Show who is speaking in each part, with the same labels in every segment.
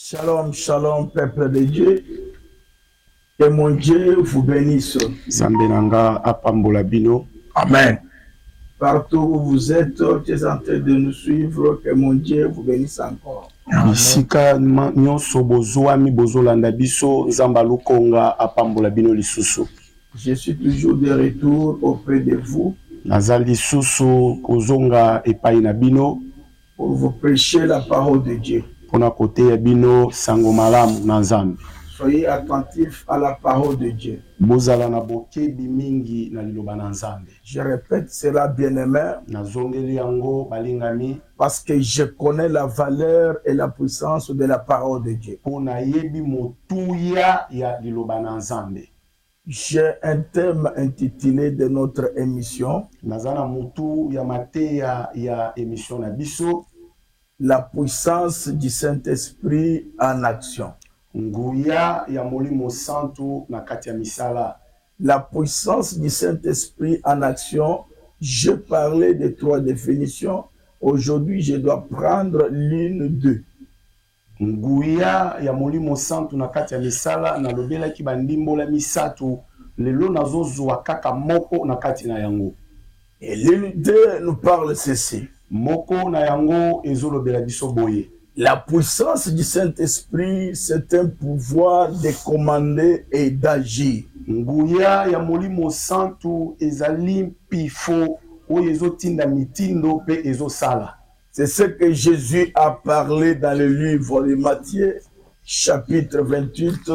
Speaker 1: Shalom, shalom, peuple de Dieu. Que mon Dieu vous bénisse.
Speaker 2: Zambenanga apambola bino.
Speaker 1: Amen. Partout où vous êtes, tu es en train de nous suivre. Que mon Dieu vous bénisse encore.
Speaker 2: Bisika nyonso bozoami bozolanda biso nzamba lukonga apambola bino lisusu.
Speaker 1: Je suis toujours de retour auprès de vous.
Speaker 2: Nazali lisusu kozonga epai na bino
Speaker 1: pour vous prêcher la parole de Dieu.
Speaker 2: Pona kote ya bino sango malamu na Nzambe.
Speaker 1: Soyez attentifs à la parole de Dieu.
Speaker 2: Bozala na bokebi mingi na liloba na Nzambe.
Speaker 1: Je répète cela, bien-aimé.
Speaker 2: Nazongeli yango balingami.
Speaker 1: Parce que je connais la valeur et la puissance de la parole de Dieu.
Speaker 2: Pona yebi motuya ya liloba na Nzambe.
Speaker 1: J'ai un thème intitulé de notre émission.
Speaker 2: Nazana mutu ya mateya ya émission na biso.
Speaker 1: La puissance du Saint-Esprit en action.
Speaker 2: Nguya ya molimo santu na kati ya misala.
Speaker 1: La puissance du Saint-Esprit en action. Je parlais de 3 définitions. Aujourd'hui, je dois prendre l'une d'eux.
Speaker 2: Nguya ya molimo santu na kati ya misala na lobela ki bandimbola misatu lelo nazozwa kaka moko na kati na yango.
Speaker 1: Et l'une d'eux nous parle ceci.
Speaker 2: Moko na yango ezolobela biso boye.
Speaker 1: La puissance du Saint-Esprit, c'est un pouvoir de commander et d'agir.
Speaker 2: Nguya ya molimo santu ezali pifo oyo ezotinda mitindo pe ezosala.
Speaker 1: C'est ce que Jésus a parlé dans le livre de Matthieu, chapitre 28,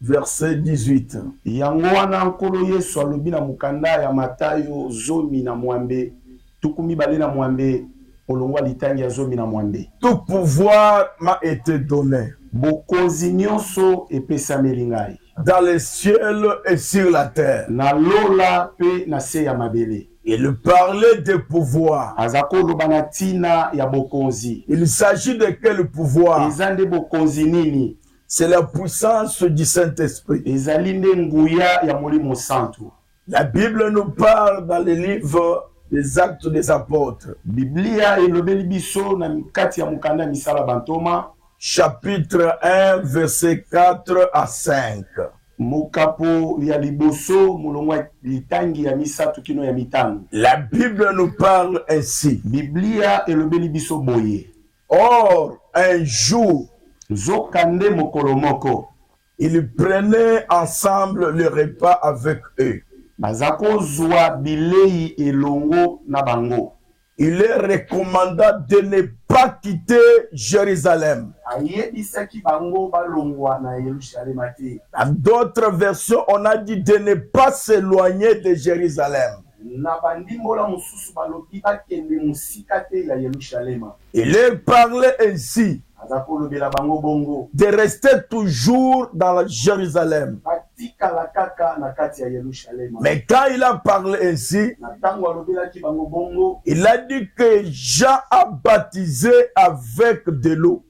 Speaker 1: verset 18.
Speaker 2: Yango wana nkolo Yesu alobi na mukanda ya Matayo zomi na mwambe. Tukumi balena mwambe olongwa litangi ya zomi na mwambe.
Speaker 1: Tout pouvoir m'a été donné.
Speaker 2: Bokonzi nyonso epesameli ngai.
Speaker 1: Dans les ciels et sur la terre.
Speaker 2: Na lola pe na se ya mabele.
Speaker 1: Il parlait de pouvoir.
Speaker 2: Azako lobana tina ya bokonzi.
Speaker 1: Il s'agit de quel pouvoir?
Speaker 2: Ezande bokonzi nini?
Speaker 1: C'est la puissance du Saint-Esprit.
Speaker 2: Ezali nde nguya ya molimo santu.
Speaker 1: La Bible nous parle dans les livres des Actes des Apôtres.
Speaker 2: Biblia elobeli biso na kati ya mukanda misala bantoma.
Speaker 1: Chapitre 1, verset 4 à 5.
Speaker 2: Mokapo ya liboso mulongwa litangi ya misatu kino ya mitano.
Speaker 1: La Bible nous parle ainsi.
Speaker 2: Biblia elobeli biso boye.
Speaker 1: Or, un jour,
Speaker 2: Zokande mokolo moko,
Speaker 1: ils prenaient ensemble le repas avec eux.
Speaker 2: Bazako zwa bilei elongo na bango.
Speaker 1: Il leur recommanda de ne pas quitter Jérusalem. Dans d'autres versions, on a dit de ne pas s'éloigner de Jérusalem. Il leur parlait ainsi de rester toujours dans Jérusalem. Mais quand il a parlé ainsi, il a dit que Jean a baptisé avec de l'eau.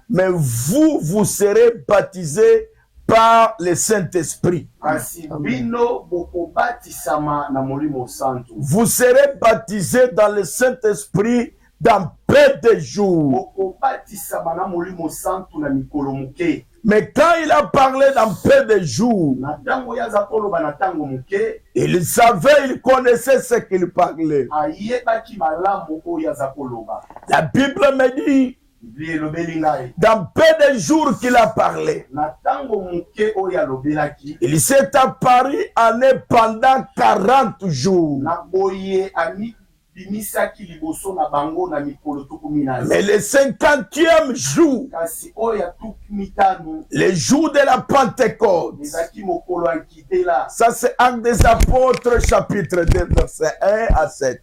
Speaker 1: Mais vous, vous serez baptisés par le Saint-Esprit. Vous serez baptisés dans le Saint-Esprit dans peu de jours. Mais quand il a parlé dans peu de jours, il savait, il connaissait ce qu'il parlait. La Bible me dit, dans peu de jours qu'il a parlé, il s'est apparu en eux pendant 40 jours. Mais le 50e jour, le jour de la Pentecôte, ça c'est Actes des Apôtres, chapitre 2, verset 1 à 7.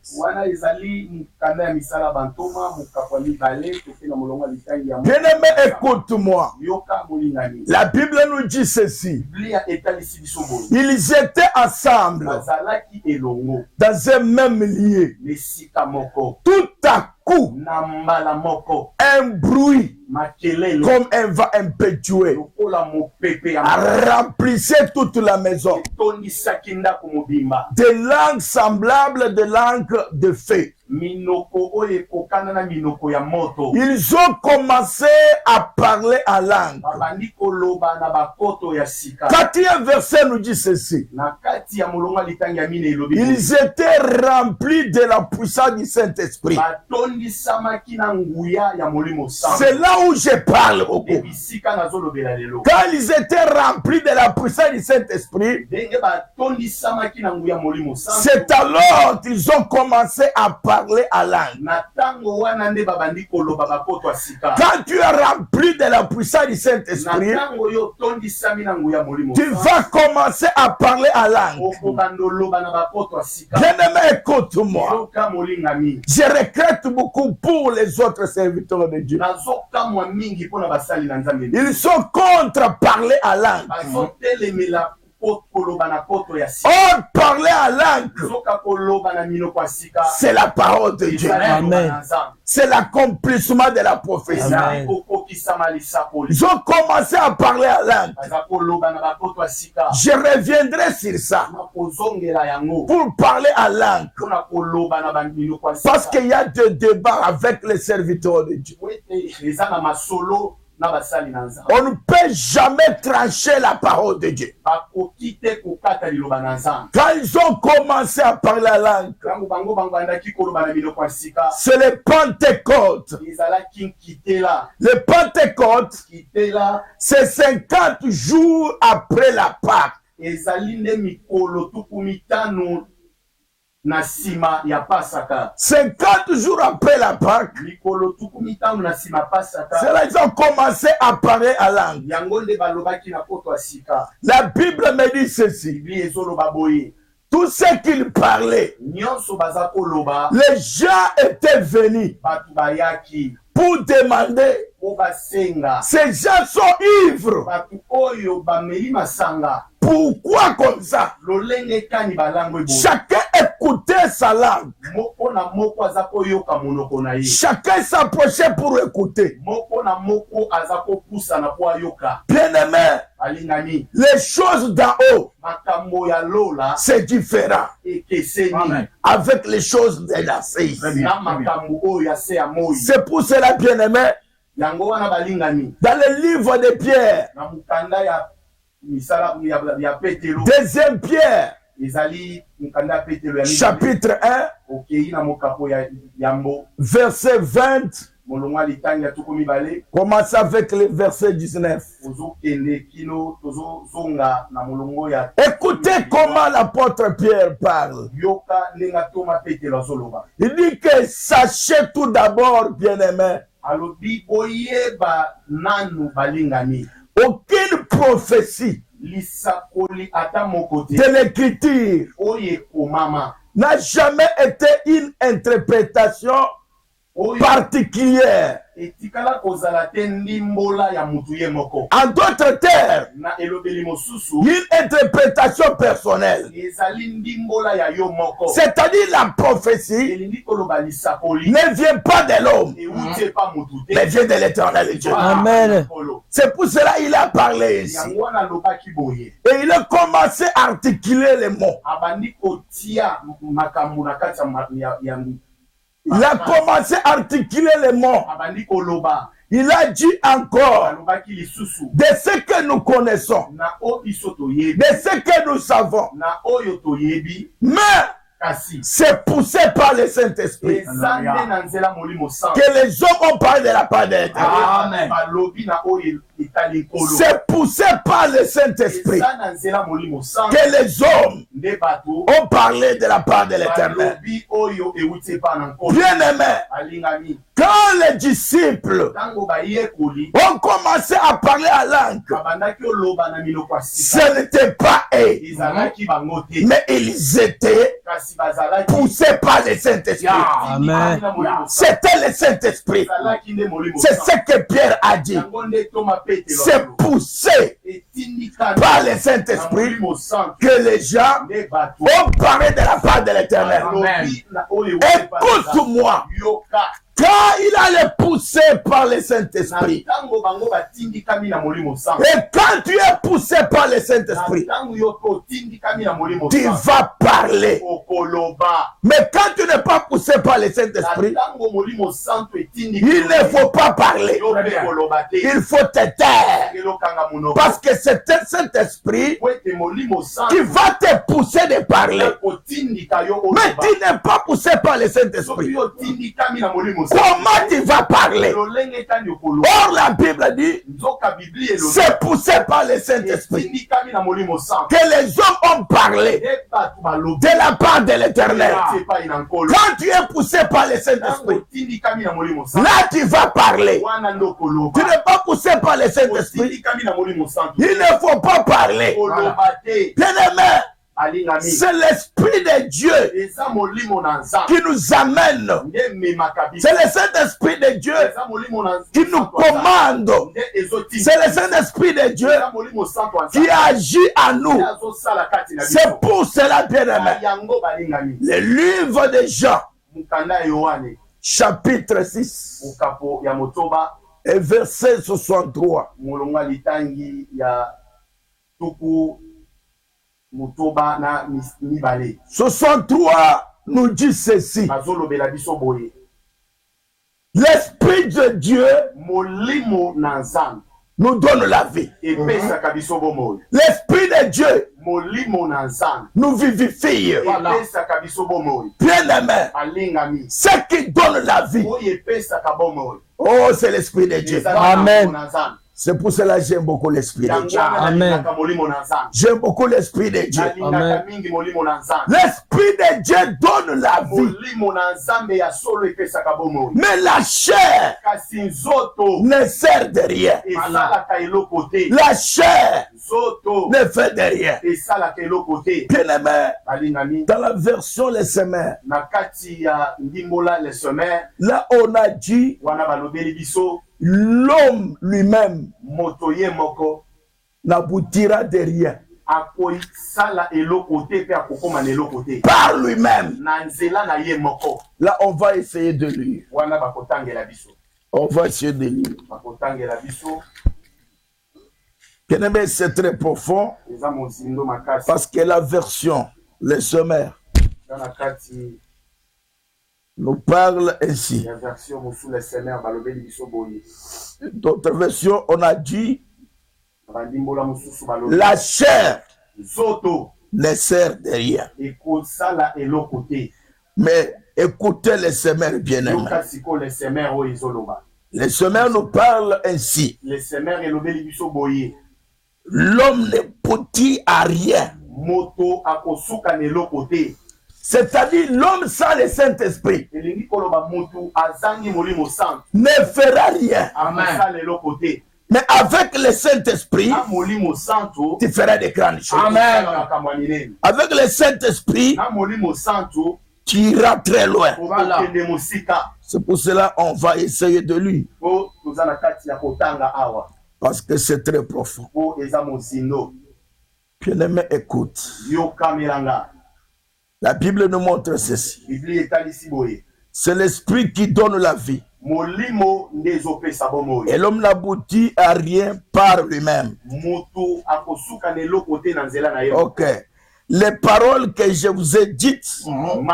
Speaker 1: Bien-aimé, écoute-moi. La Bible nous dit ceci. Ils étaient ensemble dans un même lieu. Tout à coup, un bruit comme un vent impétueux remplissait toute la maison. Des langues semblables de langues de feu Ils ont commencé à parler à langue. 4e verset nous dit ceci. Ils étaient remplis de la puissance du Saint-Esprit. C'est là où je parle beaucoup. Quand ils étaient remplis de la puissance du Saint-Esprit, c'est alors qu'ils ont commencé à parler à langue. Quand tu es rempli de la puissance du Saint-Esprit, tu vas commencer à parler à langue. Bien-aimé, écoute-moi. Je regrette beaucoup pour les autres serviteurs de Dieu. Ils sont contre parler à langue. Or, parler à langue, c'est la parole de Dieu.
Speaker 3: Amen.
Speaker 1: C'est l'accomplissement de la prophétie.
Speaker 3: Amen.
Speaker 1: Ils ont commencé à parler à langue. Je reviendrai sur ça pour parler à langue. Parce qu'il y a des débats avec les serviteurs de Dieu. On ne peut jamais trancher la parole de Dieu. Quand ils ont commencé à parler la langue, c'est le Pentecôte. Le Pentecôte, c'est 50 jours après la Pâque. 50 jours après la Pâque, c'est là qu'ils ont commencé à parler à langue. La Bible me dit ceci. Tout ce qu'ils parlaient, les gens étaient venus pour demander. Ces gens sont ivres. Pourquoi comme ça? Chacun écoutait sa langue. Chacun s'approchait pour écouter. Bien-aimé, les choses d'en haut, c'est différent.
Speaker 3: Amen.
Speaker 1: Avec les choses de la CIS. C'est pour cela, bien-aimé, dans le livre de Pierre, 2e Pierre, chapitre 1, verset 20, commence avec le verset 19. Écoutez comment l'apôtre Pierre parle. Il dit que sachez tout d'abord, bien-aimés, aucune prophétie de l'écriture n'a jamais été une interprétation particulière. En d'autres termes, une interprétation personnelle. C'est-à-dire la prophétie ne vient pas de l'homme, mais vient de l'Éternel Dieu.
Speaker 3: Amen.
Speaker 1: C'est pour cela qu'il a parlé ici. Et il a commencé à articuler les mots. Il a commencé à articuler les mots. Il a dit encore de ce que nous connaissons, de ce que nous savons. Mais c'est poussé par le Saint-Esprit que les hommes ont parlé de la part de l'Éternel. C'est poussé par le Saint-Esprit que les hommes ont parlé de la part de l'Éternel. Bien-aimés, quand les disciples ont commencé à parler à langue, ce n'était pas eux, mais ils étaient poussés par le Saint-Esprit.
Speaker 3: Amen.
Speaker 1: C'était le Saint-Esprit. C'est ce que Pierre a dit. C'est poussé par le Saint-Esprit que les gens ont parlé de la part de l'Éternel. Écoute-moi. Quand il allait pousser par le Saint-Esprit, et quand tu es poussé par le Saint-Esprit, tu vas parler. Mais quand tu n'es pas poussé poussé par le Saint-Esprit, il ne faut pas parler. Il faut te taire. Parce que c'est un Saint-Esprit qui va te pousser de parler. Mais tu n'es pas poussé par le Saint-Esprit. Comment tu vas parler? Or, la Bible dit, c'est poussé par le Saint-Esprit que les hommes ont parlé de la part de l'Éternel. Quand tu es poussé par le Saint-Esprit, là tu vas parler. Tu n'es pas poussé par le Saint-Esprit. Il ne faut pas parler. Bien-aimé, c'est l'Esprit de Dieu qui nous amène. C'est le Saint-Esprit de Dieu qui nous commande. C'est le Saint-Esprit de Dieu qui agit à nous. C'est pour cela, bien-aimé, le livre de Jean, chapitre 6 et verset 63.
Speaker 2: Mutoba na mibale.
Speaker 1: 63 nous dit ceci. L'Esprit de Dieu nous donne la vie. L'Esprit de Dieu nous vivifie. Bien-aimé, ce qui donne la vie, oh, c'est l'Esprit de Dieu.
Speaker 3: Amen.
Speaker 1: C'est pour cela que j'aime beaucoup l'Esprit de Dieu.
Speaker 3: Amen.
Speaker 1: J'aime beaucoup l'Esprit de Dieu.
Speaker 3: Amen.
Speaker 1: L'Esprit de Dieu donne la vie. Mais la chair ne sert de rien. La chair ne fait de rien. Bien-aimé, dans la version Les Semeurs, là on a dit l'homme lui-même n'aboutira de rien. Par lui-même. Là, on va essayer de lire. On va essayer de lire. Bien-aimé, c'est très profond. Parce que la version, les Semeurs, nous parle ainsi. D'autres versions, on a dit la chair ne sert de rien. Mais écoutez les Semeurs bien-aimés. Les Semeurs nous parlent ainsi. L'homme ne petit à rien. C'est-à-dire l'homme sans le Saint-Esprit ne fera rien. Mais avec le Saint-Esprit, tu feras des grandes choses.
Speaker 3: Amen.
Speaker 1: Avec le Saint-Esprit, tu iras très loin.
Speaker 3: Voilà.
Speaker 1: C'est pour cela qu'on va essayer de lire. Parce que c'est très profond. Bien-aimé, écoute. La Bible nous montre ceci. C'est l'Esprit qui donne la vie. Et l'homme n'aboutit à rien par lui-même. Ok. Les paroles que je vous ai dites sont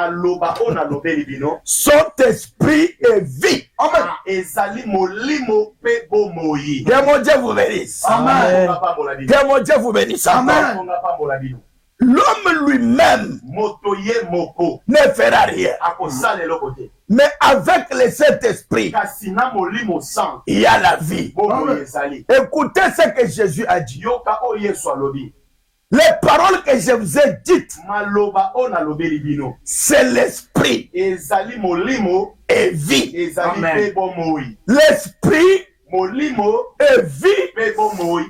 Speaker 1: esprit et vie. Que mon Dieu vous bénisse.
Speaker 3: Amen.
Speaker 1: Que mon Dieu vous bénisse.
Speaker 3: Amen.
Speaker 1: L'homme lui-même ne fera rien. Mais avec le Saint-Esprit, il y a la vie. Écoutez ce que Jésus a dit. Les paroles que je vous ai dites, c'est l'esprit et vie. L'esprit et vie,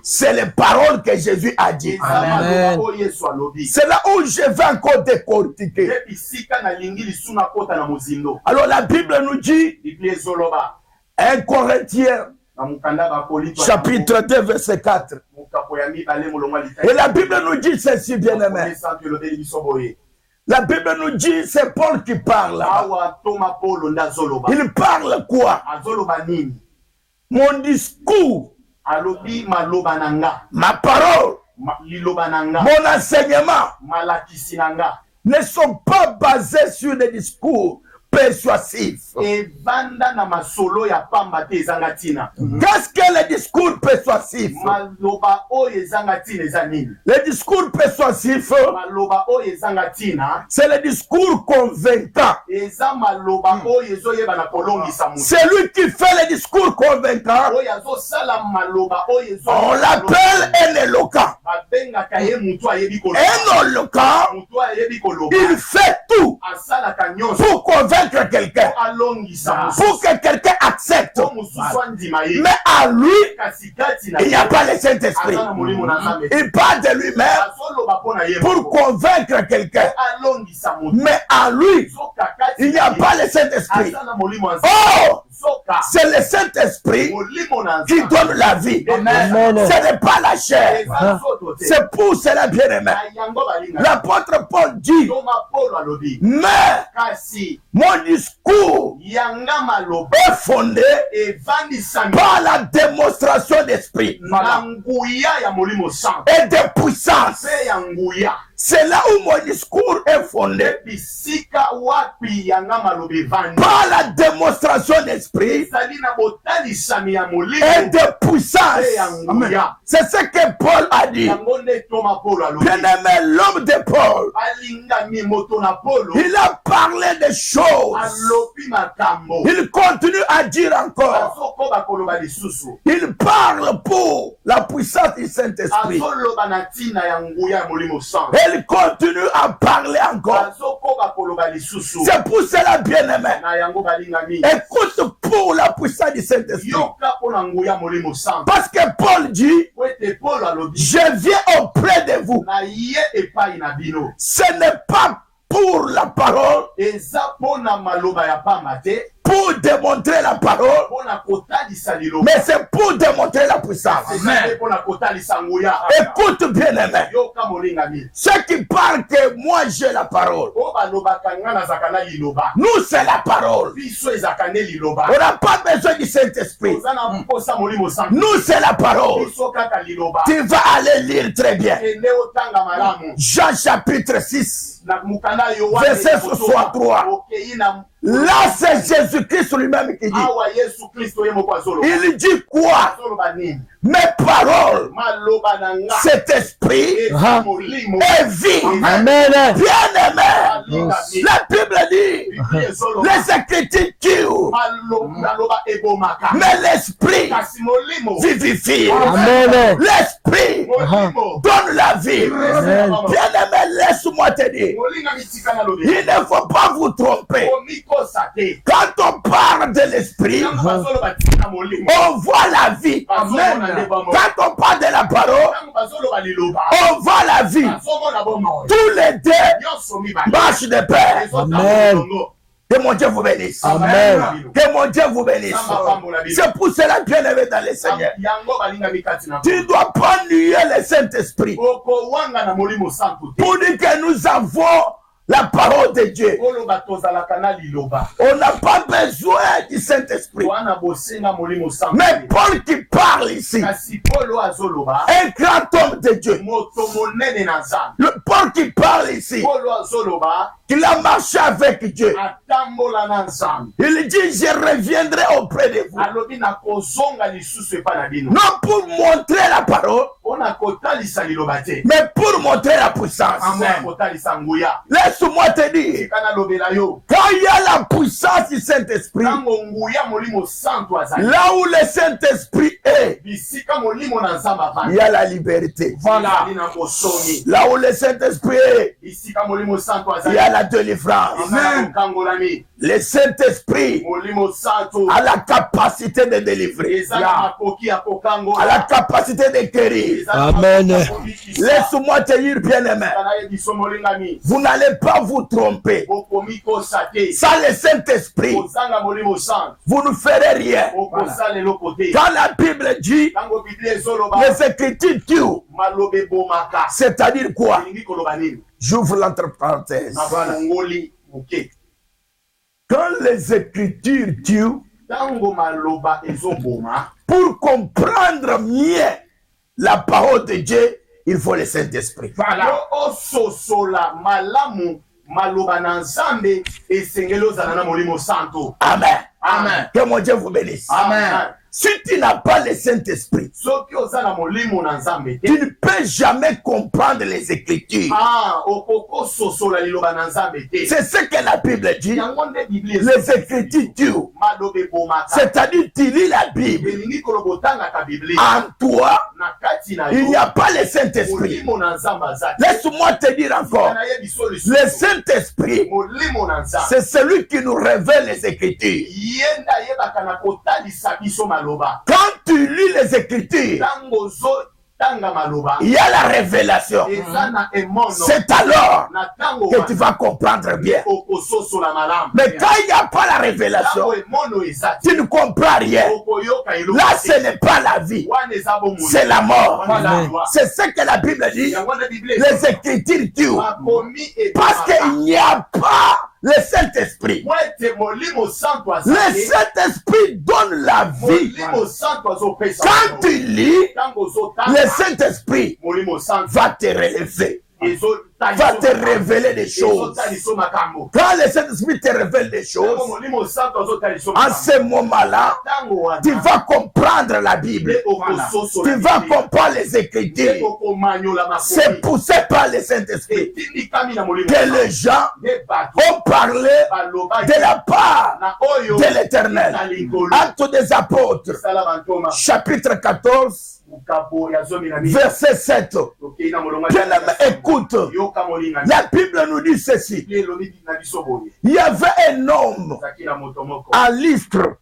Speaker 1: c'est les paroles que Jésus a dit.
Speaker 3: Amen.
Speaker 1: C'est là où je vais encore décortiquer. Alors la Bible nous dit, 1 Corinthiens, chapitre 2, verset 4. Et la Bible nous dit ceci, bien-aimé. La Bible nous dit, c'est Paul qui parle. Il parle quoi? Mon discours, ma parole, mon enseignement ne sont pas basés sur des discours persuasif.
Speaker 3: evanda na masolo ya pamba te ezanga ntina.
Speaker 1: Qu'est-ce que le discours persuasif?
Speaker 3: Maloba oyo ezanga ntina eza nini?
Speaker 1: Le discours persuasif,
Speaker 3: Maloba oyo ezanga ntina
Speaker 1: c'est le discours convaincant.
Speaker 3: eza maloba oyo ezoyeba na kolongisa moto.
Speaker 1: Celui qui fait le discours convaincant,
Speaker 3: Oyo azosala maloba oyo
Speaker 1: on l'appelle un éloquent.
Speaker 3: babengaka ye motu ayebi koloba.
Speaker 1: Un éloquent,
Speaker 3: Motu ayebi koloba
Speaker 1: il fait tout
Speaker 3: asalaka nyonso
Speaker 1: pour convaincre quelqu'un,
Speaker 3: alongisa mosusu
Speaker 1: pour que quelqu'un accepte.
Speaker 3: po mosusu andima ye.
Speaker 1: Mais à lui,
Speaker 3: Kasi kati na
Speaker 1: il n'y a
Speaker 3: ye,
Speaker 1: pas le
Speaker 3: aza
Speaker 1: Saint-Esprit.
Speaker 3: na molimo na Nzambe.
Speaker 1: Il parle de lui-même
Speaker 3: Azoloba mpo na ye
Speaker 1: pour
Speaker 3: moko.
Speaker 1: convaincre quelqu'un.
Speaker 3: Alongisa motu.
Speaker 1: Mais à lui,
Speaker 3: Soka kati
Speaker 1: il n'y a
Speaker 3: na ye,
Speaker 1: pas le Saint-Esprit.
Speaker 3: aza na molimo na Nzambe.
Speaker 1: Oh,
Speaker 3: Soka
Speaker 1: c'est le Saint-Esprit
Speaker 3: molimo na
Speaker 1: qui
Speaker 3: Nzambe.
Speaker 1: donne la vie.
Speaker 3: Amen.
Speaker 1: Ce n'est pas la chair.
Speaker 3: Eza nzoto te.
Speaker 1: C'est pour cela, bien-aimé.
Speaker 3: Na yango balinga.
Speaker 1: L'apôtre Paul dit,
Speaker 3: Toma Paulo alobi.
Speaker 1: mais
Speaker 3: Kasi
Speaker 1: mon discours
Speaker 3: yanga maloba
Speaker 1: est fondé
Speaker 3: evandisami
Speaker 1: par la démonstration d'esprit
Speaker 3: na nguya ya molimo santo.
Speaker 1: et de puissance.
Speaker 3: Pe ya nguya.
Speaker 1: C'est là où mon discours est fondé
Speaker 3: Bisika wapi yanga maloba evandi.
Speaker 1: par la démonstration d'esprit
Speaker 3: Ezali na botalisami ya molimo.
Speaker 1: et de puissance.
Speaker 3: Pe ya nguya.
Speaker 1: C'est ce que Paul a dit.
Speaker 3: Yango nde Toma Paulo alobi.
Speaker 1: Bien-aimé, l'homme de Paul,
Speaker 3: Alingami moto na Paulo.
Speaker 1: il a parlé des choses.
Speaker 3: Alobi makambo.
Speaker 1: Il continue à dire encore.
Speaker 3: Azokoba koloba lisusu.
Speaker 1: Il parle pour la puissance du Saint-Esprit.
Speaker 3: Azoloba na ntina ya nguya ya molimo santo.
Speaker 1: Il continue à parler encore.
Speaker 3: Azokoba koloba lisusu.
Speaker 1: C'est pour cela, bien-aimé.
Speaker 3: Na yango balingami.
Speaker 1: Écoute pour la puissance du Saint-Esprit.
Speaker 3: Yoka pona nguya molimo santo.
Speaker 1: Parce que Paul dit,
Speaker 3: Wete Paulo alobi.
Speaker 1: je viens auprès de vous.
Speaker 3: Na ye epai na bino.
Speaker 1: Ce n'est pas pour la parole,
Speaker 3: Eza pona maloba ya pamba te.
Speaker 1: pour démontrer la parole,
Speaker 3: Pona kotalisa liloba.
Speaker 1: mais c'est pour démontrer la puissance.
Speaker 3: Eza pona kotalisa nguya.
Speaker 1: Écoute, bien-aimé.
Speaker 3: Yoka molingami.
Speaker 1: Ceux qui parlent que moi j'ai la parole,
Speaker 3: O balobaka nga nazaka na liloba.
Speaker 1: nous c'est la parole.
Speaker 3: Biso ezaka nde liloba.
Speaker 1: On n'a pas besoin du Saint-Esprit.
Speaker 3: Oza na mposa molimo santo.
Speaker 1: Nous c'est la parole.
Speaker 3: Biso kaka liloba.
Speaker 1: Tu vas aller lire très bien.
Speaker 3: Ende otanga malamu.
Speaker 1: Jean chapitre 6.
Speaker 3: Na mukanda Yohane.
Speaker 1: Verset 63.
Speaker 3: Okei na
Speaker 1: Là c'est Jésus-Christ lui-même qui dit.
Speaker 3: awa Yesu Kristo ye moko azoloba.
Speaker 1: Il dit quoi?
Speaker 3: Azoloba nini?
Speaker 1: Mes paroles,
Speaker 3: Maloba na nga.
Speaker 1: cet esprit
Speaker 3: Eza molimo.
Speaker 1: est vie.
Speaker 4: Amen.
Speaker 1: Bien-aimé. La Bible dit,
Speaker 3: Biblia ezoloba.
Speaker 1: les Écritures tuent,
Speaker 3: Maloba ebomaka.
Speaker 1: mais l'esprit
Speaker 3: Kasi molimo.
Speaker 1: vivifie.
Speaker 4: Amen.
Speaker 1: L'esprit
Speaker 3: Molimo.
Speaker 1: donne la vie.
Speaker 4: Amen.
Speaker 1: Bien-aimé, laisse-moi te dire,
Speaker 3: Molinga mitika na lobe.
Speaker 1: il ne faut pas vous tromper.
Speaker 3: Omikosa te.
Speaker 1: Quand on parle de l'esprit,
Speaker 3: Tango bazoloba tina molimo.
Speaker 1: on voit la vie.
Speaker 3: Amen.
Speaker 1: Quand on parle de la parole,
Speaker 3: Tango bazoloba liloba.
Speaker 1: on voit la vie.
Speaker 3: Bazomona bomoi.
Speaker 1: Tous les deux
Speaker 3: Nyonso mibale.
Speaker 1: marchent de pair.
Speaker 4: Amen.
Speaker 1: Que mon Dieu vous bénisse.
Speaker 4: Amen.
Speaker 1: Que mon Dieu vous bénisse. C'est pour cela, bien-aimé dans le Seigneur.
Speaker 3: Yango balinga mikati na.
Speaker 1: Tu ne dois pas nier le Saint-Esprit.
Speaker 3: Oko wanga na molimo santo te.
Speaker 1: Pour dire que nous avons la parole de Dieu.
Speaker 3: Oloba tozalaka na liloba.
Speaker 1: On n'a pas besoin du Saint-Esprit.
Speaker 3: Wana bosenga molimo santo.
Speaker 1: Mais Paul qui parle ici,
Speaker 3: Kasi Paulo azoloba.
Speaker 1: un grand homme de Dieu,
Speaker 3: Moto monene na Nzambe.
Speaker 1: le Paul qui parle ici,
Speaker 3: Paulo azoloba.
Speaker 1: qu'il a marché avec Dieu,
Speaker 3: Atambola na Nzambe.
Speaker 1: il dit, je reviendrai auprès de vous.
Speaker 3: Alobi na kozonga lisusu epa na bino.
Speaker 1: Non pour montrer la parole,
Speaker 3: Ona kotalisa liloba te.
Speaker 1: mais pour montrer la puissance.
Speaker 3: Amen. Kotalisa nguya.
Speaker 1: Laisse-moi te dire,
Speaker 3: Kana lobela yo.
Speaker 1: quand il y a la puissance du Saint-Esprit,
Speaker 3: Tango nguya molimo santo azali.
Speaker 1: là où le Saint-Esprit est,
Speaker 3: Bisika molimo na Nzambe
Speaker 1: il
Speaker 3: avandi.
Speaker 1: y a la liberté.
Speaker 3: Voilà. Lina kosomi.
Speaker 1: Là où le Saint-Esprit est,
Speaker 3: Bisika molimo santo
Speaker 1: il
Speaker 3: azali.
Speaker 1: y a la délivrance.
Speaker 3: Amen. Kangolami.
Speaker 1: Le Saint-Esprit
Speaker 3: Molimo santo.
Speaker 1: a la capacité de délivrer,
Speaker 3: Eza na makoki ya kokangola.
Speaker 1: a la capacité de guérir.
Speaker 3: Eza na
Speaker 4: Amen.
Speaker 3: makoki ya kobikisa.
Speaker 1: Laisse-moi te dire, bien-aimé,
Speaker 3: Kana ye biso molingami.
Speaker 1: vous n'allez pas vous tromper.
Speaker 3: Okomikosa te.
Speaker 1: Sans le Saint-Esprit,
Speaker 3: Kozanga molimo santo.
Speaker 1: vous ne ferez rien.
Speaker 3: Okosala eloko te.
Speaker 1: Quand la Bible dit,
Speaker 3: Tango Biblia ezoloba.
Speaker 1: les Écritures tuent,
Speaker 3: Malobe bomaka.
Speaker 1: c'est-à-dire quoi?
Speaker 3: Elingi koloba nini?
Speaker 1: J'ouvre l'entre parenthèses.
Speaker 3: Ngoli moke.
Speaker 1: Quand les Écritures tuent,
Speaker 3: Tango maloba ezoboma.
Speaker 1: pour comprendre mieux la parole de Dieu, il faut le Saint-Esprit.
Speaker 3: Yo ososola malamu maloba na nzambe esengeli ozala na molimo santo.
Speaker 1: Amen.
Speaker 3: Amen.
Speaker 1: Que mon Dieu vous bénisse.
Speaker 3: Amen.
Speaker 1: Si tu n'as pas le Saint-Esprit,
Speaker 3: Soki oza na molimo na nzambe
Speaker 1: tu ne peux jamais comprendre les Écritures.
Speaker 3: okoko sosola liloba na nzambe te.
Speaker 1: C'est ce que la Bible dit.
Speaker 3: Yango nde Biblia
Speaker 1: Les Écritures tuent.
Speaker 3: maloba ebomaka.
Speaker 1: C'est-à-dire, tu lis la Bible.
Speaker 3: Elingi koloba otangaka Biblia.
Speaker 1: En toi,
Speaker 3: Na kati na
Speaker 1: il
Speaker 3: yo
Speaker 1: n'y a pas le Saint-Esprit.
Speaker 3: molimo na nzambe aza te.
Speaker 1: Laisse-moi te dire encore.
Speaker 3: Na yebi so lisusu.
Speaker 1: Le Saint-Esprit,
Speaker 3: molimo na nzambe
Speaker 1: c'est celui qui nous révèle les Écritures.
Speaker 3: yenda yebaka na kotalisa biso maloba.
Speaker 1: Quand tu lis les Écritures,
Speaker 3: Tango zo tanga maloba.
Speaker 1: il y a la révélation.
Speaker 3: Eza na emono.
Speaker 1: C'est alors
Speaker 3: Na tango
Speaker 1: que tu vas comprendre bien.
Speaker 3: okososola malamu.
Speaker 1: Mais quand il n'y a pas la révélation,
Speaker 3: Tango emono eza te.
Speaker 1: tu ne comprends rien.
Speaker 3: Okoyoka eloko
Speaker 1: Là,
Speaker 3: te.
Speaker 1: ce n'est pas la vie,
Speaker 3: Wana eza bomoi.
Speaker 1: c'est la mort.
Speaker 3: Voilà.
Speaker 1: C'est ce que la Bible dit.
Speaker 3: Yango na Biblia
Speaker 1: Les Écritures tuent.
Speaker 3: makomi ebomaka.
Speaker 1: Parce qu'il n'y a pas le Saint-Esprit.
Speaker 3: Mwete molimo santo
Speaker 1: Le
Speaker 3: azali.
Speaker 1: Saint-Esprit donne la vie.
Speaker 3: Molimo santo azopesa.
Speaker 1: Quand tu lis,
Speaker 3: Tango
Speaker 1: le
Speaker 3: ozotanga
Speaker 1: Saint-Esprit
Speaker 3: molimo santo
Speaker 1: va te relever,
Speaker 3: ezotaliso
Speaker 1: va te révéler des choses.
Speaker 3: ezotaliso makambo.
Speaker 1: Quand le Saint-Esprit te révèle des
Speaker 3: Tango
Speaker 1: choses,
Speaker 3: molimo santo azotaliso
Speaker 1: en
Speaker 3: makambo.
Speaker 1: ce moment-là,
Speaker 3: Tango wana
Speaker 1: tu vas comprendre la Bible.
Speaker 3: nde okososola
Speaker 1: Tu vas
Speaker 3: Biblia.
Speaker 1: comprendre les
Speaker 3: Nde
Speaker 1: Écritures.
Speaker 3: okomanyola
Speaker 1: C'est
Speaker 3: makomi.
Speaker 1: poussé par le Saint-Esprit
Speaker 3: etindikami na molimo
Speaker 1: que
Speaker 3: santo.
Speaker 1: les gens
Speaker 3: Nde bato
Speaker 1: ont parlé
Speaker 3: balobaki
Speaker 1: de la part
Speaker 3: na oyo
Speaker 1: de l'Éternel.
Speaker 3: na likolo.
Speaker 1: Actes des Apôtres,
Speaker 3: Sala bantoma
Speaker 1: chapitre 14,
Speaker 3: mukapo ya zomi na mili.
Speaker 1: verset 7.
Speaker 3: Tokei na molonga
Speaker 1: Bien aimé, écoute,
Speaker 3: yoka molinga.
Speaker 1: la Bible nous dit ceci.
Speaker 3: Biblia elobi na biso boye.
Speaker 1: Il y avait un homme
Speaker 3: Ezalaki na moto moko.
Speaker 1: à Lystre.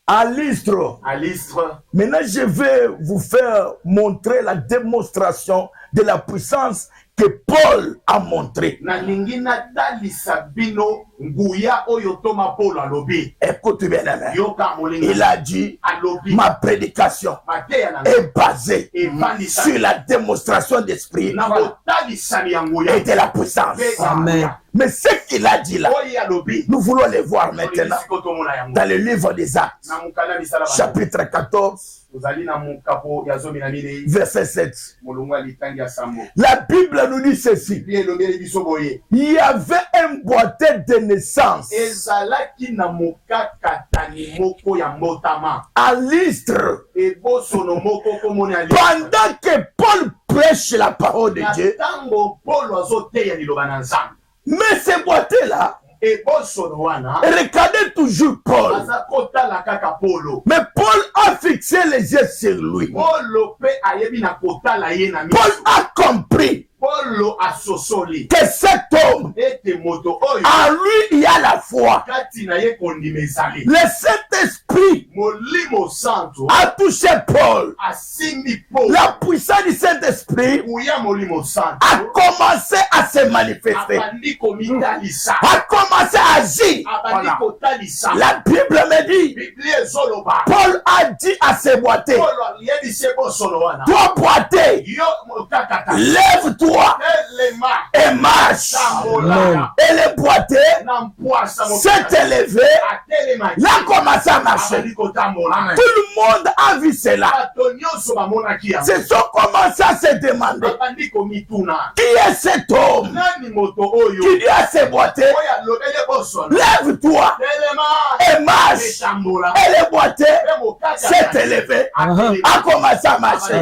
Speaker 1: À Lystre.
Speaker 3: À Lystre.
Speaker 1: Maintenant, je vais vous faire montrer la démonstration de la puissance que Paul a montré.
Speaker 3: Nalingi natalisa bino nguya oyo toma Paul alobi.
Speaker 1: Écoute bien, aimé.
Speaker 3: Yoka molinga.
Speaker 1: Il a dit,
Speaker 3: alobi.
Speaker 1: ma prédication
Speaker 3: Mateya na
Speaker 1: est basée
Speaker 3: evandisa
Speaker 1: sur la démonstration d'esprit
Speaker 3: na kotalisa ya nguya.
Speaker 1: et de la puissance.
Speaker 4: Amen.
Speaker 1: Mais ce qu'il a dit là,
Speaker 3: Oyo alobi.
Speaker 1: nous voulons le voir maintenant
Speaker 3: Siko tomona yango.
Speaker 1: dans le livre des Actes,
Speaker 3: Na mukala misala ba.
Speaker 1: chapitre 14,
Speaker 3: Ozali na mukapo ya zomi na mili.
Speaker 1: verset 7.
Speaker 3: Molongo litangi ya sambo.
Speaker 1: La Bible nous dit ceci.
Speaker 3: Biblia elobi biso boye.
Speaker 1: Il y avait un boîtier de naissance
Speaker 3: Ezalaki na mokakatani moko ya mbotama.
Speaker 1: à Lystre.
Speaker 3: Ebosono moko komoni ali.
Speaker 1: Pendant que Paul prêche la parole de Dieu,
Speaker 3: Tango Paul azoteya liloba na nzambe.
Speaker 1: mais ce boîtier-là
Speaker 3: Ebosono wana
Speaker 1: regardait toujours Paul.
Speaker 3: aza kotala kaka Polo.
Speaker 1: Mais Paul a fixé les yeux sur lui.
Speaker 3: Polo pe ayebi na kotala ye na
Speaker 1: Paul
Speaker 3: miso.
Speaker 1: a compris
Speaker 3: Polo asosoli
Speaker 1: que cet homme,
Speaker 3: ete moto oyo
Speaker 1: en lui, il y a la foi.
Speaker 3: kati na ye kondima ezali.
Speaker 1: Le Saint-Esprit
Speaker 3: Molimo santo
Speaker 1: a touché Paul.
Speaker 3: asimbi Polo.
Speaker 1: La puissance du Saint-Esprit
Speaker 3: Kuya molimo santo
Speaker 1: a commencé à se manifester,
Speaker 3: abandi komitalisa.
Speaker 1: a commencé à agir.
Speaker 3: Abandi kotalisa.
Speaker 1: La Bible me dit,
Speaker 3: Biblia ezoloba.
Speaker 1: Paul a dit à ses boîtiers,
Speaker 3: Polo yebisi ebosono wana.
Speaker 1: toi boîtier,
Speaker 3: Yo mokakata.
Speaker 1: lève-toi
Speaker 3: Elema.
Speaker 1: et marche.
Speaker 3: Sambolaka.
Speaker 1: Et le boîtier
Speaker 3: Na mpwasa
Speaker 1: s'est élevé,
Speaker 3: atelema.
Speaker 1: il a commencé à marcher.
Speaker 3: Abandi kotambola.
Speaker 1: Tout le monde a vu cela.
Speaker 3: Bato nyonso bamonaki yango.
Speaker 1: Ils sont commencé à se demander,
Speaker 3: Babandi komituna.
Speaker 1: qui est cet homme
Speaker 3: Nani moto oyo
Speaker 1: qui dit à ses boîtiers,
Speaker 3: oyo alobeli ebosono.
Speaker 1: lève-toi
Speaker 3: Telema.
Speaker 1: et marche.
Speaker 3: Etambola.
Speaker 1: Et le boîtier
Speaker 3: Pe mokakata.
Speaker 1: s'est élevé,
Speaker 3: Atelema.
Speaker 1: a commencé à marcher.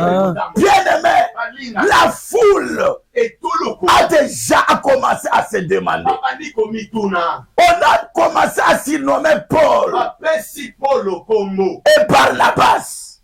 Speaker 1: Bien aimé,
Speaker 3: Balinga.
Speaker 1: la foule
Speaker 3: Etuluku.
Speaker 1: a déjà commencé à se demander.
Speaker 3: Babandi komituna.
Speaker 1: On a commencé à surnommer Paul
Speaker 3: Bapesi Polo kombo.
Speaker 1: et Barnabas.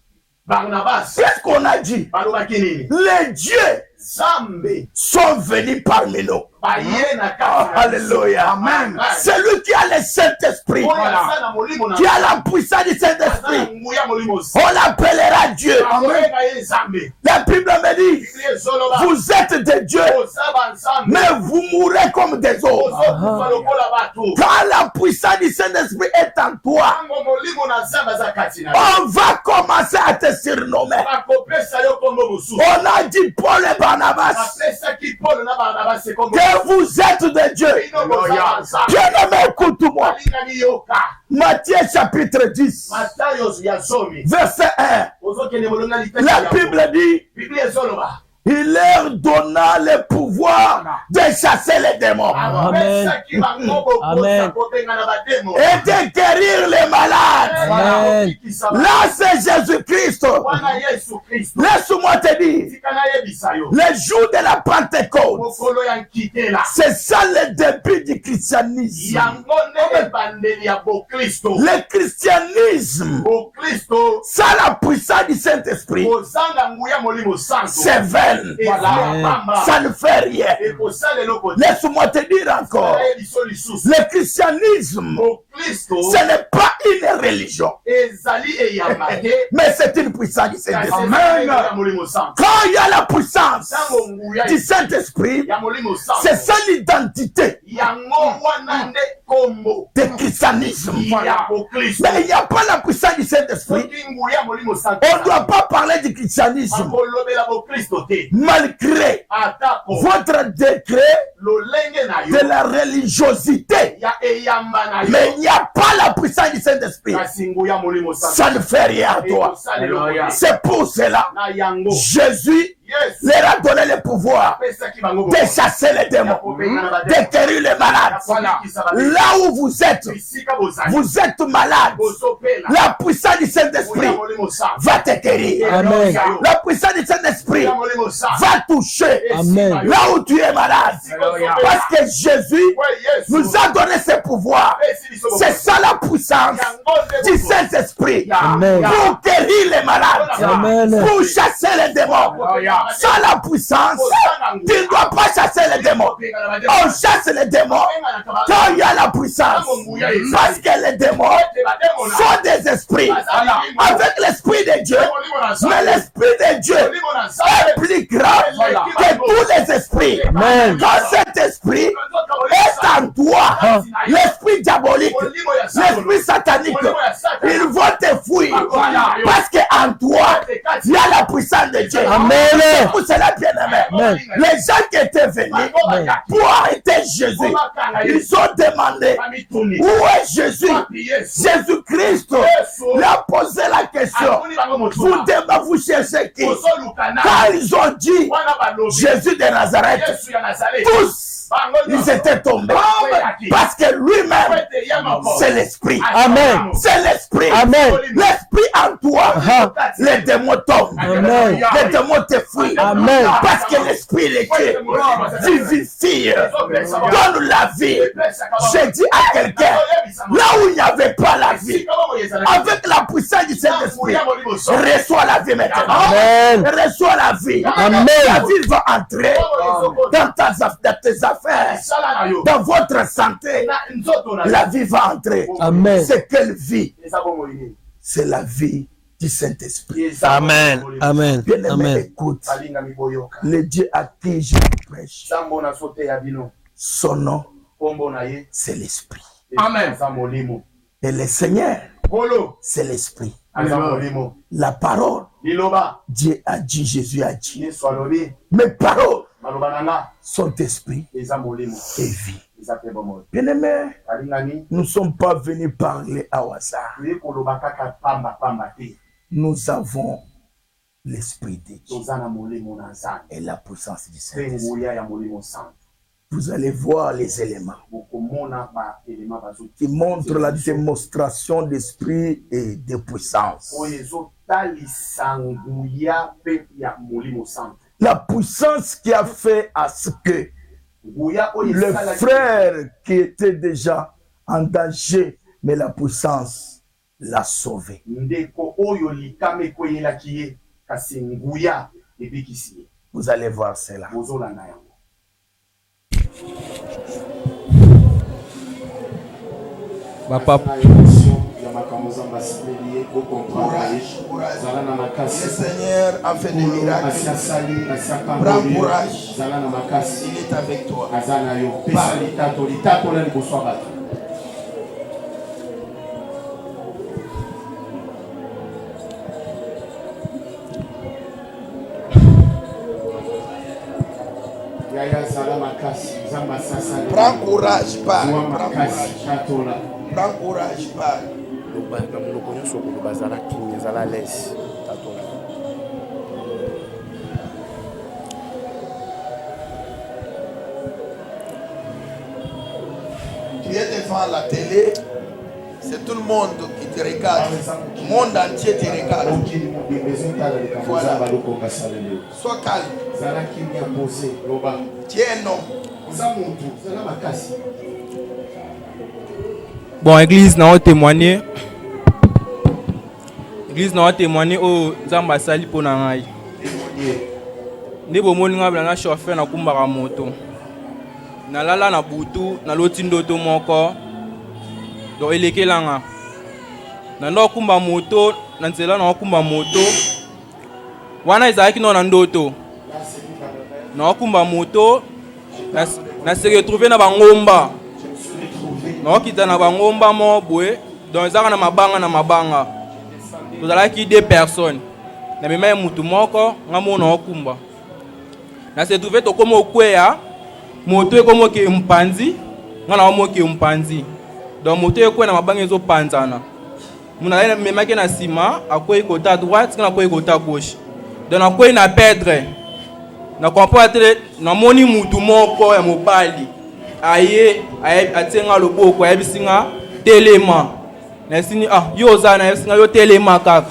Speaker 3: Barnabas.
Speaker 1: Qu'est-ce qu'on a dit?
Speaker 3: Balobaki nini?
Speaker 1: Les dieux
Speaker 3: Zambe.
Speaker 1: sont venus parmi nous.
Speaker 3: Baye na
Speaker 1: Oh,
Speaker 3: kati na
Speaker 1: alléluia.
Speaker 3: Amen.
Speaker 1: Celui qui a le Saint-Esprit,
Speaker 3: Oyo aza na molimo na.
Speaker 1: qui a la puissance du
Speaker 3: Aza na
Speaker 1: Saint-Esprit,
Speaker 3: nguya molimo.
Speaker 1: on l'appellera Dieu.
Speaker 3: Akoyeba ye Zambe.
Speaker 1: La Bible me dit,
Speaker 3: Biblia ezoloba.
Speaker 1: vous êtes des dieux,
Speaker 3: Ozaba Nzambe.
Speaker 1: mais vous mourrez comme des autres.
Speaker 3: Ozokufa lokola bato.
Speaker 1: Quand la puissance du Saint-Esprit est en toi,
Speaker 3: Tango molimo na Nzambe aza kati na.
Speaker 1: on va commencer à te surnommer.
Speaker 3: Bakopesa yo kombo mosusu.
Speaker 1: On a dit Paul et Barnabas
Speaker 3: Bapesaki Paul na Barnabas kombo.
Speaker 1: que vous êtes des dieux.
Speaker 3: Bino bozaba Nzambe.
Speaker 1: Bien-aimé, écoute-moi.
Speaker 3: Balingani yoka.
Speaker 1: Matthieu chapitre 10,
Speaker 3: Matayo ya somi.
Speaker 1: verset 1.
Speaker 3: Ozokende molonga litaki
Speaker 1: La
Speaker 3: yango.
Speaker 1: Bible dit,
Speaker 3: Biblia ezoloba.
Speaker 1: Il leur donna le pouvoir de chasser les démons.
Speaker 4: Amen. Amen.
Speaker 1: Et de guérir les malades.
Speaker 4: Amen.
Speaker 1: Là, c'est Jésus-Christ. Laisse-moi te dire, le jour de la Pentecôte, c'est ça le début du christianisme. Le christianisme, ça la puissance du Saint-Esprit, c'est vain. Ça ne fait rien. Laisse-moi te dire encore, le christianisme, ce n'est pas une religion, mais c'est une puissance du Saint-Esprit. Quand il y a la puissance du Saint-Esprit, c'est ça l'identité du christianisme. Mais il n'y a pas la puissance du Saint-Esprit. On ne doit pas parler du christianisme malgré votre décret de la religiosité. Mais il n'y a pas la puissance du Saint-Esprit. Ça ne fait rien à toi. C'est pour cela Jésus leur a donné le pouvoir de chasser les démons, de guérir les malades. Là où vous êtes malade. La puissance du Saint-Esprit va te guérir.
Speaker 4: Amen.
Speaker 1: La puissance du Saint-Esprit va toucher.
Speaker 4: Amen.
Speaker 1: Là où tu es malade. Parce que Jésus nous a donné ce pouvoir. C'est ça la puissance du Saint-Esprit.
Speaker 4: Amen.
Speaker 1: Pour guérir les malades.
Speaker 4: Amen.
Speaker 1: Pour chasser les démons. Sans la puissance, tu ne dois pas chasser les démons. On chasse les démons quand il y a la puissance. Parce que les démons sont des esprits. Avec l'esprit de Dieu. Mais l'esprit de Dieu est plus grand que tous les esprits.
Speaker 4: Amen.
Speaker 1: Quand cet esprit est en toi, l'esprit diabolique, l'esprit satanique, ils vont te fuir. Parce qu'en toi, il y a la puissance de Dieu.
Speaker 4: Amen.
Speaker 1: C'est pour cela, bien-aimé, les gens qui étaient venus pour arrêter Jésus, ils ont demandé où est Jésus? Jésus-Christ leur a posé la question. Vous cherchez qui? Quand ils ont dit Jésus de Nazareth, tous ils étaient tombés parce que lui-même c'est l'esprit.
Speaker 4: Amen.
Speaker 1: C'est l'esprit.
Speaker 4: Amen.
Speaker 1: L'esprit en toi, les démons tombent.
Speaker 4: Amen.
Speaker 1: Les démons te fuient.
Speaker 4: Amen.
Speaker 1: Parce que l'esprit de Dieu vivifie, donne la vie. J'ai dit à quelqu'un, là où il n'y avait pas la vie, avec la puissance du Saint-Esprit, reçois la vie maintenant.
Speaker 4: Amen.
Speaker 1: Reçois la vie.
Speaker 4: Amen.
Speaker 1: La vie va entrer dans tes affaires, dans votre santé. La vie va entrer.
Speaker 4: Amen.
Speaker 1: C'est quelle vie? C'est la vie du Saint-Esprit.
Speaker 4: Amen. Amen.
Speaker 1: Bien-aimé,
Speaker 4: Amen.
Speaker 1: écoute, le Dieu à qui je prêche, son nom, c'est l'Esprit.
Speaker 3: Amen.
Speaker 1: Et le Seigneur, c'est l'Esprit. La parole, Dieu a dit, Jésus a dit. Mes paroles sont esprit et vie. Bien-aimés, nous ne sommes pas venus parler à hasard. Nous avons l'Esprit de Dieu et la puissance du Saint-Esprit. Vous allez voir les éléments qui montrent la démonstration d'esprit et de puissance. La puissance qui a fait à ce que le frère qui était déjà en danger, mais la puissance l'a sauvé. Vous allez voir cela.
Speaker 4: Papa.
Speaker 5: Le Seigneur a fait des miracles. Prends courage. Il est avec toi. Prends courage, parle. Prends courage, parle. devant la télé, c'est tout le monde qui te regarde. Le monde entier te regarde. Voilà. Sois calme. Tu es un homme.
Speaker 6: Bon, église n'a témoigné. Église n'a témoigné au Zamba Sali pour Nangai. Nebo moninga blanga chauffeur na kumbara moto. Na lala na butu na lotindo to moko. Do elekelanga. Na ndo kumba moto na nzela na kumba moto. Wana izaki no na ndoto. Na kumba moto na se retrouver na bangomba. Na kita na bangomba mo boye. Donc zaka na mabanga. Tozalaki 2 personnes. Na mema mutu moko ngamo na okumba. Na se trouver to komo kwea moto ekomo ke mpanzi ngana mo ke mpanzi. Donc moto ekwe na mabanga ezo panzana. Muna mema ke na sima akoyi côté à droite ngana akoyi côté à gauche. Donc akoyi na perdre. Na comprendre na moni mutu moko ya mobali. Aye atenga loboko ayebisinga telema. Na sini yo za na yebisinga yo telema kaka.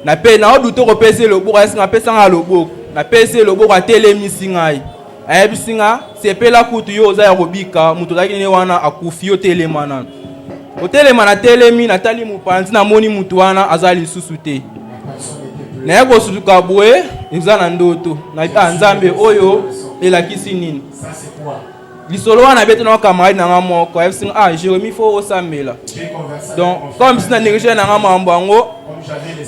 Speaker 6: Na pe na oduto ko pese loboko ayebisinga pesa nga loboko. Na pese loboko atelemisi ngai. Ayebisinga sepela kutu yo za ya robika mutu zaki ne wana akufi yo telema na. O telema na telemi na tali mupanzi na moni mutu wana azali susu te. Na yako sutuka boye eza na ndoto. Na nzambe oyo elakisi nini? Lisolo wana beto na camarade na moko ayebisinga Jérémie faut osambela. Donc comme si na négligé na mambo ngo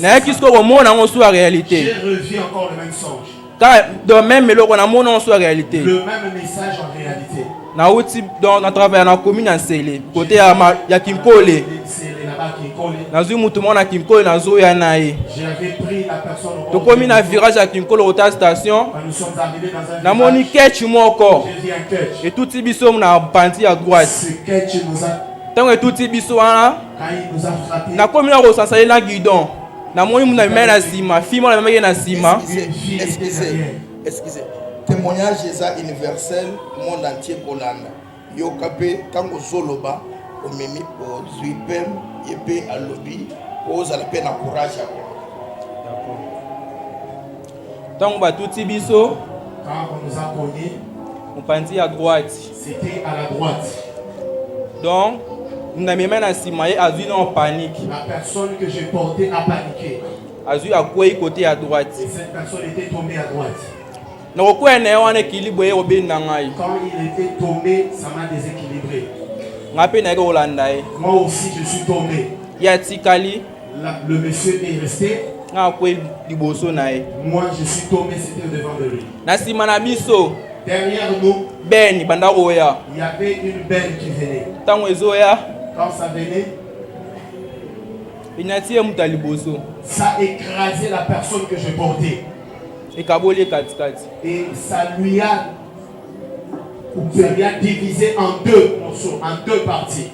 Speaker 6: na yakisko ko mona ngo sur la réalité.
Speaker 7: J'ai revu encore le même songe.
Speaker 6: Car de même meloko na mona sur la réalité.
Speaker 7: Le même message en réalité.
Speaker 6: Na outi donc na travail na commune en Sele côté ya Kinkole. Na zui mutu mona Kinkole na zo ya nae.
Speaker 7: J'avais pris la personne au
Speaker 6: to komi na virage ya Kinkole hôtel station.
Speaker 7: Nous sommes arrivés dans un
Speaker 6: na moni ketch moko.
Speaker 7: J'ai vu un ketch.
Speaker 6: Et tout biso na panti à droite.
Speaker 7: Ce ketch nous a
Speaker 6: tant que tout biso wana
Speaker 7: quand il nous a frappé.
Speaker 6: Na komi na rosansali na guidon. Na moni muna mena na sima, fimo na mena na sima.
Speaker 5: Excusez. Témoignage est universel, monde entier Kolanda. Yo kapé tango zoloba o memi o zuipem yepé à lobby o za la peine courage.
Speaker 6: D'accord. Tango ba tout biso
Speaker 7: quand on nous a cogné,
Speaker 6: on panti à droite.
Speaker 7: C'était à la droite.
Speaker 6: Donc nous na mena na sima et azui en panique.
Speaker 7: La personne que j'ai portée a paniqué.
Speaker 6: Azui à quoi côté à droite.
Speaker 7: Et cette personne était tombée à droite.
Speaker 6: Na kokwe na wana équilibre e obenda ngai.
Speaker 7: Quand il était tombé, ça m'a déséquilibré.
Speaker 6: Ngape na ko landa e.
Speaker 7: Moi aussi je suis tombé.
Speaker 6: Ya tikali.
Speaker 7: Le monsieur est resté.
Speaker 6: Na ko liboso na e.
Speaker 7: Moi je suis tombé, c'était devant de lui.
Speaker 6: Na sima na biso.
Speaker 7: Derrière nous,
Speaker 6: Ben banda roya.
Speaker 7: il y avait une benne qui venait.
Speaker 6: Tango ezoya.
Speaker 7: Quand ça venait,
Speaker 6: inatie muta liboso.
Speaker 7: Ça écrasait la personne que je portais.
Speaker 6: Et kaboli katikati.
Speaker 7: Et ça lui a divisé en 2 morceaux, en 2 parties.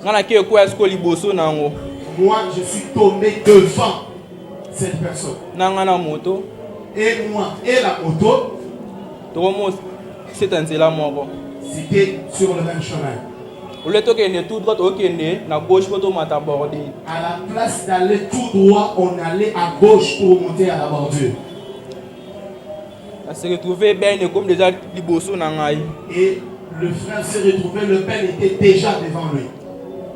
Speaker 6: Ngana ke ko esko liboso nango.
Speaker 7: Moi je suis tombé devant cette personne.
Speaker 6: Nangana moto.
Speaker 7: Et moi et la moto.
Speaker 6: C'était moko.
Speaker 7: C'était sur le même chemin.
Speaker 6: Au lieu de tout droit, na gauche pour tomber bordure.
Speaker 7: À la place d'aller tout droit, on allait à gauche pour monter à la bordure.
Speaker 6: On s'est retrouvé bien comme déjà liboso na ngai.
Speaker 7: Et le frère s'est retrouvé, le père était déjà devant lui.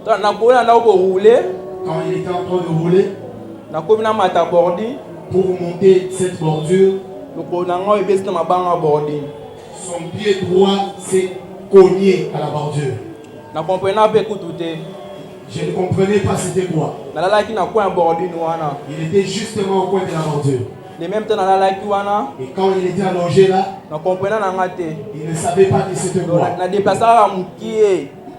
Speaker 6: Na kola na ko rouler.
Speaker 7: Quand il était en train de rouler,
Speaker 6: na komi na mata bordure
Speaker 7: pour monter cette bordure, son pied droit s'est cogné à la bordure. Je ne comprenais pas c'était quoi. Il était justement au coin de la bordure. Et quand il était allongé là, il ne savait pas que c'était quoi.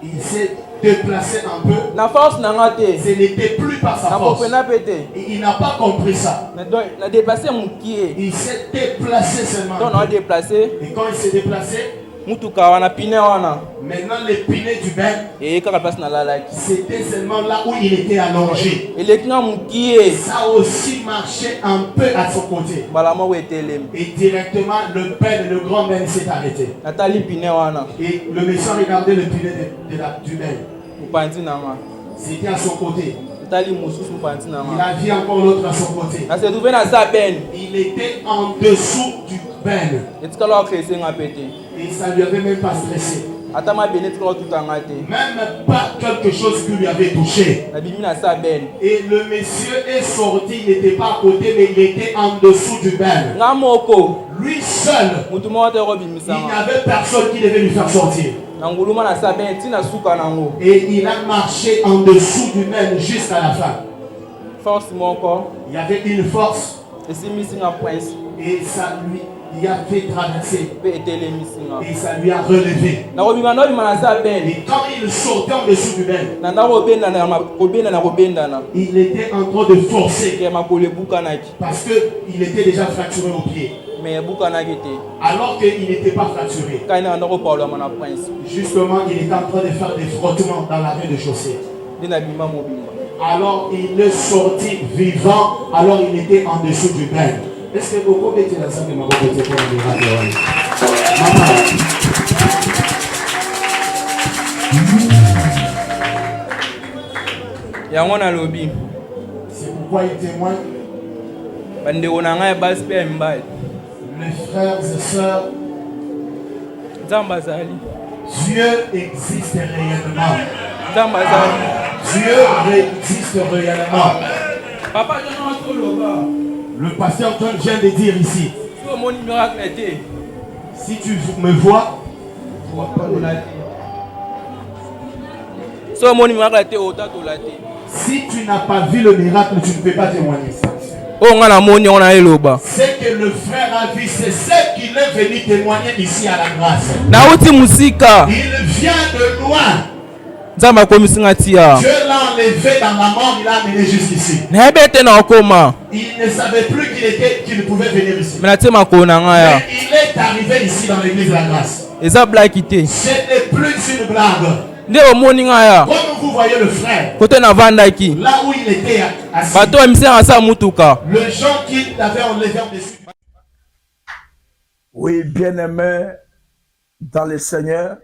Speaker 7: Il s'est déplacé un peu. Ce n'était plus par sa force. Et il n'a pas compris ça. Il s'est déplacé seulement. Et quand il s'est déplacé,
Speaker 6: mutuka wana pine wana
Speaker 7: Maintenant, les pinets du ben,
Speaker 6: et kaka place na lalaki
Speaker 7: c'était seulement là où il était allongé.
Speaker 6: elekinga mukie
Speaker 7: Ça aussi marchait un peu à son côté.
Speaker 6: mbala moko etelemi
Speaker 7: Et directement, le père et le grand ben s'est arrêté.
Speaker 6: natali pine wana
Speaker 7: Et le méchant regardait le pinet du ben.
Speaker 6: mopanzi nanga
Speaker 7: C'était à son côté.
Speaker 6: natali mosusu mopanzi
Speaker 7: Il
Speaker 6: nanga
Speaker 7: a vu encore l'autre à son côté.
Speaker 6: nasetrouve naza bene
Speaker 7: Il était en dessous du ben.
Speaker 6: etikala wakresenga pete
Speaker 7: Et ça ne lui avait même pas stressé.
Speaker 6: ata mabene etikala watutanga te
Speaker 7: Même pas quelque chose qui lui avait touché.
Speaker 6: nabimi naza bene
Speaker 7: Et le monsieur est sorti, il n'était pas à côté, mais il était en dessous du ben.
Speaker 6: nga moko
Speaker 7: Lui seul,
Speaker 6: mutu moko te
Speaker 7: il n'y
Speaker 6: kobimisanga
Speaker 7: avait personne qui devait lui faire sortir.
Speaker 6: na nguluma naza bene ntina suka nango
Speaker 7: Et il a marché en dessous du ben jusqu'à la fin.
Speaker 6: force moko
Speaker 7: Il y avait une force
Speaker 6: esimisinga prince
Speaker 7: et ça lui a fait traverser.
Speaker 6: mpe etelemisinga
Speaker 7: Et ça lui a relevé.
Speaker 6: nakobima nobima naza bene
Speaker 7: Et quand il sortait en dessous du ben,
Speaker 6: na ndako kobendana
Speaker 7: il était en train de forcer
Speaker 6: ke makolo ebukanaki
Speaker 7: parce qu'il était déjà fracturé au pied.
Speaker 6: me ebukanaki te
Speaker 7: Alors qu'il n'était pas fracturé.
Speaker 6: kai na ndako paolama na prince
Speaker 7: Justement, il était en train de faire des frottements dans la rue de chaussée.
Speaker 6: nde nabima mobimba
Speaker 7: Alors il est sorti vivant, alors il était en dessous du bain. Est-ce que beaucoup de gens savent que ma pour le miracle? Maman.
Speaker 6: yango nalobi
Speaker 7: C'est pourquoi il témoigne.
Speaker 6: bandeko na ngai basi mpe ya mibali
Speaker 7: Les frères et sœurs,
Speaker 6: nzambe azali
Speaker 7: Dieu existe réellement.
Speaker 6: nzambe azali
Speaker 7: Dieu existe réellement.
Speaker 6: papa jona toloba
Speaker 7: Le pasteur John vient de dire ici,
Speaker 6: so omoni miracle te
Speaker 7: si tu me vois,
Speaker 6: so omoni miracle te otatola te
Speaker 7: si tu n'as pas vu le miracle, tu ne peux pas témoigner.
Speaker 6: oyo ngai namoni yango na eloba
Speaker 7: Ce que le frère a vu, c'est ce qu'il est venu témoigner ici à la grâce.
Speaker 6: nauti mosika
Speaker 7: Il vient de loin.
Speaker 6: nzambe akomisinga tia
Speaker 7: Dieu l'a enlevé dans la mort, il l'a amené jusqu'ici.
Speaker 6: nayebi ete na okoma
Speaker 7: Il ne savait plus qu'il pouvait venir ici.
Speaker 6: me natie makolo na ngai ya
Speaker 7: Mais il est arrivé ici dans l'église de la grâce.
Speaker 6: eza blaki te
Speaker 7: Ce n'est plus une blague.
Speaker 6: nde omoni ngai ya
Speaker 7: Comme vous voyez le frère,
Speaker 6: kote navandaki
Speaker 7: là où il était assis,
Speaker 6: bato bamisenga sa mutuka
Speaker 7: le gens qui l'avaient enlevé en dessus.
Speaker 1: Oui, bien-aimé dans le Seigneur,